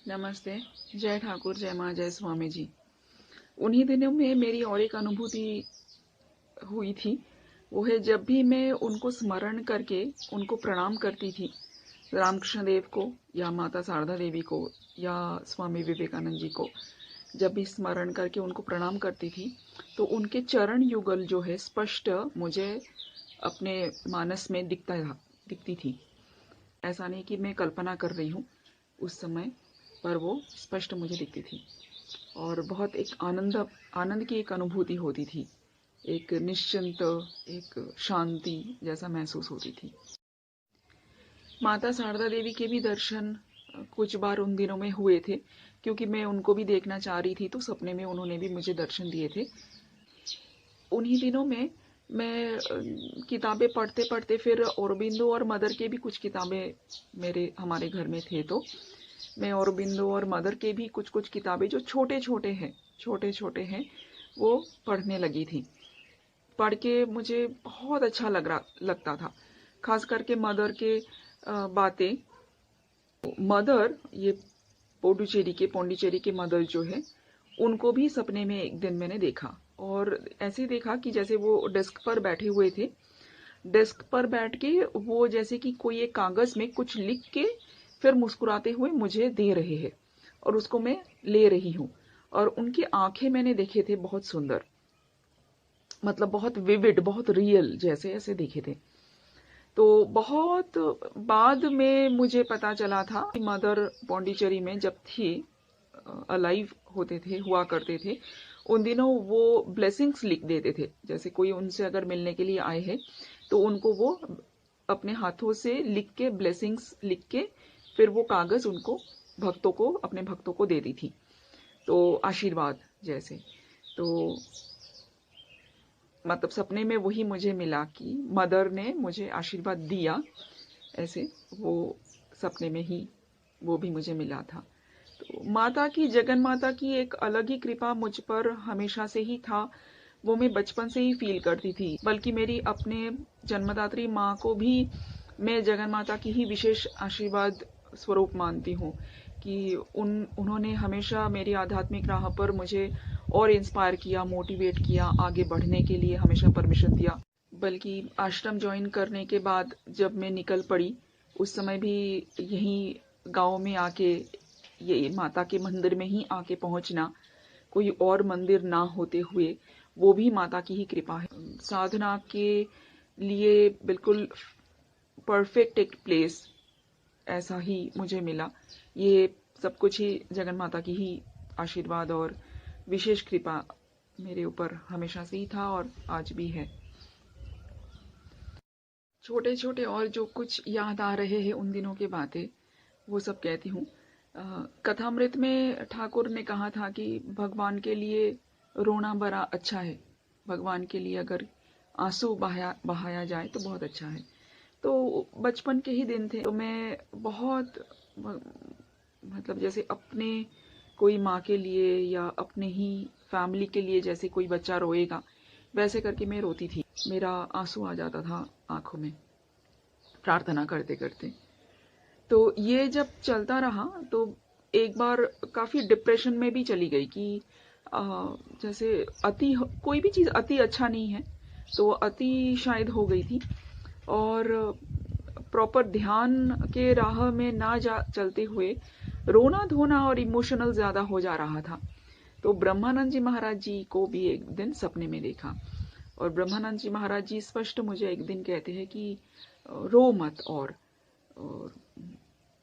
नमस्ते। जय ठाकुर, जय माँ, जय स्वामी जी। उन्हीं दिनों में मेरी और एक अनुभूति हुई थी। वो है जब भी मैं उनको स्मरण करके उनको प्रणाम करती थी, रामकृष्ण देव को या माता शारदा देवी को या स्वामी विवेकानंद जी को, जब भी स्मरण करके उनको प्रणाम करती थी तो उनके चरण युगल जो है स्पष्ट मुझे अपने मानस में दिखती थी। ऐसा नहीं कि मैं कल्पना कर रही हूँ उस समय, पर वो स्पष्ट मुझे दिखती थी और बहुत एक आनंद की एक अनुभूति होती थी। एक निश्चिंत, एक शांति जैसा महसूस होती थी। माता शारदा देवी के भी दर्शन कुछ बार उन दिनों में हुए थे, क्योंकि मैं उनको भी देखना चाह रही थी, तो सपने में उन्होंने भी मुझे दर्शन दिए थे। उन्हीं दिनों में मैं किताबें पढ़ते पढ़ते फिर औरोबिंदो और मदर के भी कुछ किताबें हमारे घर में थे, तो मैं औरोबिंदो और मदर के भी कुछ कुछ किताबें जो छोटे छोटे हैं वो पढ़ने लगी थी। पढ़ के मुझे बहुत अच्छा लगता था, खास करके मदर के बातें। मदर, ये पौंडीचेरी के मदर जो है, उनको भी सपने में एक दिन मैंने देखा, और ऐसे देखा कि जैसे वो डेस्क पर बैठे हुए थे। डेस्क पर बैठ के वो जैसे कि कोई एक कागज में कुछ लिख के फिर मुस्कुराते हुए मुझे दे रहे हैं और उसको मैं ले रही हूँ। और उनकी आंखें मैंने देखे थे बहुत सुंदर, मतलब बहुत विविड, बहुत रियल जैसे ऐसे देखे थे। तो बहुत बाद में मुझे पता चला था कि मदर पौंडीचेरी में जब थी, अलाइव होते थे, हुआ करते थे, उन दिनों वो ब्लेसिंग्स लिख देते थे। जैसे कोई उनसे अगर मिलने के लिए आए हैं तो उनको वो अपने हाथों से लिख के, ब्लेसिंग्स लिख के, फिर वो कागज उनको अपने भक्तों को देती थी, तो आशीर्वाद जैसे। तो मतलब सपने में वही मुझे मिला कि मदर ने मुझे आशीर्वाद दिया, ऐसे वो सपने में ही वो भी मुझे मिला था। तो माता की, जगन माता की एक अलग ही कृपा मुझ पर हमेशा से ही था। वो मैं बचपन से ही फील करती थी। बल्कि मेरी अपने जन्मदात्री माँ को भी मैं जगन माता की ही विशेष आशीर्वाद स्वरूप मानती हूँ कि उन्होंने हमेशा मेरी आध्यात्मिक राह पर मुझे और इंस्पायर किया, मोटिवेट किया, आगे बढ़ने के लिए हमेशा परमिशन दिया। बल्कि आश्रम ज्वाइन करने के बाद जब मैं निकल पड़ी, उस समय भी यहीं गांव में आके, ये माता के मंदिर में ही आके पहुंचना, कोई और मंदिर ना होते हुए, वो भी माता की ही कृपा है। साधना के लिए बिल्कुल परफेक्ट एक प्लेस ऐसा ही मुझे मिला। ये सब कुछ ही जगन माता की ही आशीर्वाद और विशेष कृपा मेरे ऊपर हमेशा से ही था और आज भी है। छोटे छोटे और जो कुछ याद आ रहे हैं उन दिनों की बातें, वो सब कहती हूँ। कथामृत में ठाकुर ने कहा था कि भगवान के लिए रोना बड़ा अच्छा है। भगवान के लिए अगर आंसू बहाया जाए तो बहुत अच्छा है। तो बचपन के ही दिन थे, तो मैं बहुत, मतलब जैसे अपने कोई माँ के लिए या अपने ही फैमिली के लिए जैसे कोई बच्चा रोएगा, वैसे करके मैं रोती थी। मेरा आंसू आ जाता था आंखों में प्रार्थना करते करते। तो ये जब चलता रहा तो एक बार काफी डिप्रेशन में भी चली गई कि अ, जैसे कोई भी चीज अति अच्छा नहीं है, तो अति शायद हो गई थी। और प्रॉपर ध्यान के राह में ना जा चलते हुए रोना धोना और इमोशनल ज्यादा हो जा रहा था। तो ब्रह्मानंद जी महाराज जी को भी एक दिन सपने में देखा, और ब्रह्मानंद जी महाराज जी स्पष्ट मुझे एक दिन कहते हैं कि रो मत, और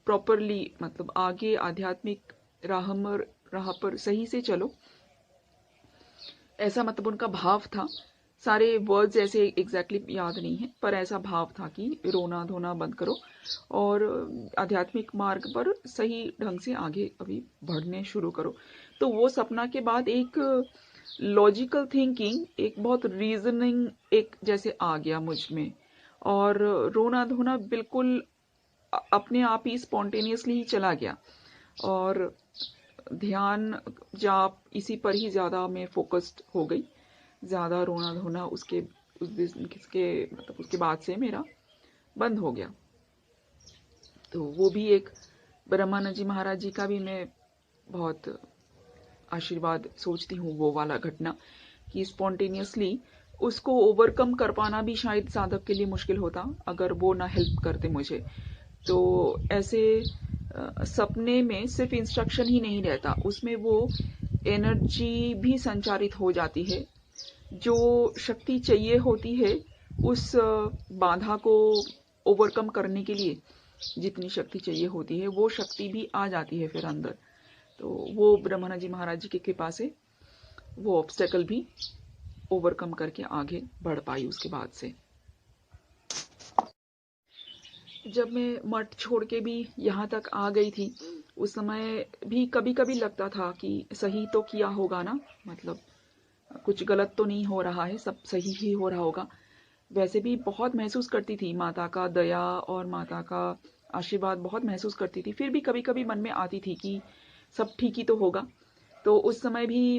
प्रॉपरली, मतलब आगे आध्यात्मिक राह पर सही से चलो, ऐसा मतलब उनका भाव था। सारे वर्ड्स ऐसे एग्जैक्टली याद नहीं है, पर ऐसा भाव था कि रोना धोना बंद करो और आध्यात्मिक मार्ग पर सही ढंग से आगे अभी बढ़ने शुरू करो। तो वो सपना के बाद एक लॉजिकल थिंकिंग, एक बहुत रीजनिंग एक जैसे आ गया मुझ में, और रोना धोना बिल्कुल अपने आप ही स्पॉन्टेनियसली ही चला गया। और ध्यान, जाप, इसी पर ही ज्यादा मैं फोकस्ड हो गई। ज्यादा रोना धोना उस दिन किसके मतलब उसके बाद से मेरा बंद हो गया। तो वो भी एक ब्रह्मानंद जी महाराज जी का भी मैं बहुत आशीर्वाद सोचती हूँ, वो वाला घटना कि स्पॉन्टेनियसली उसको ओवरकम कर पाना भी शायद साधक के लिए मुश्किल होता अगर वो ना हेल्प करते मुझे। तो ऐसे सपने में सिर्फ इंस्ट्रक्शन ही नहीं रहता, उसमें वो एनर्जी भी संचारित हो जाती है। जो शक्ति चाहिए होती है उस बाधा को ओवरकम करने के लिए, जितनी शक्ति चाहिए होती है वो शक्ति भी आ जाती है फिर अंदर। तो वो ब्रह्मानंद जी महाराज जी की कृपा से वो ऑब्स्टेकल भी ओवरकम करके आगे बढ़ पाई उसके बाद से। जब मैं मठ छोड़ के भी यहाँ तक आ गई थी, उस समय भी कभी कभी लगता था कि सही तो किया होगा ना, मतलब कुछ गलत तो नहीं हो रहा है, सब सही ही हो रहा होगा। वैसे भी बहुत महसूस करती थी माता का दया और माता का आशीर्वाद बहुत महसूस करती थी, फिर भी कभी कभी मन में आती थी कि सब ठीक ही तो होगा। तो उस समय भी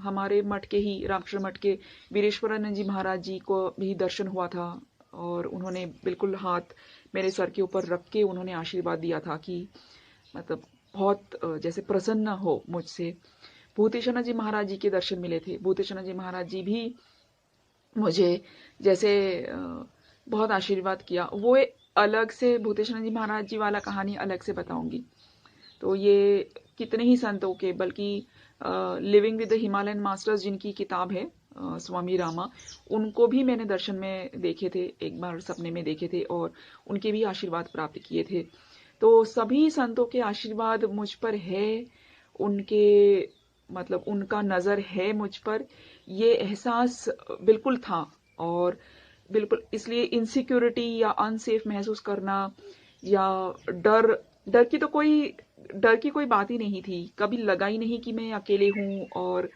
हमारे मठ के ही रामकृष्ण मठ के वीरेश्वरानंद जी महाराज जी को भी दर्शन हुआ था और उन्होंने बिल्कुल हाथ मेरे सर के ऊपर रख के उन्होंने आशीर्वाद दिया था कि मतलब बहुत जैसे प्रसन्न हो मुझसे। भूतेश्वरनाथ जी महाराज जी के दर्शन मिले थे। भूतेश्वरनाथ जी महाराज जी भी मुझे जैसे बहुत आशीर्वाद किया। वो अलग से भूतेश्वरनाथ जी महाराज जी वाला कहानी अलग से बताऊंगी। तो ये कितने ही संतों के, बल्कि living with the Himalayan masters जिनकी किताब है स्वामी रामा, उनको भी मैंने दर्शन में देखे थे, एक बार सपने में देखे थे और उनके भी आशीर्वाद प्राप्त किए थे। तो सभी संतों के आशीर्वाद मुझ पर है, उनके मतलब उनका नजर है मुझ पर, ये एहसास बिल्कुल था। और बिल्कुल इसलिए इनसिक्योरिटी या अनसेफ महसूस करना या डर डर की तो कोई डर की कोई बात ही नहीं थी, कभी लगा ही नहीं कि मैं अकेले हूं और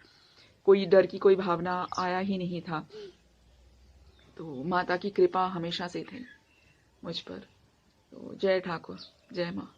कोई डर की कोई भावना आया ही नहीं था। तो माता की कृपा हमेशा से थी मुझ पर। तो जय ठाकुर, जय माँ।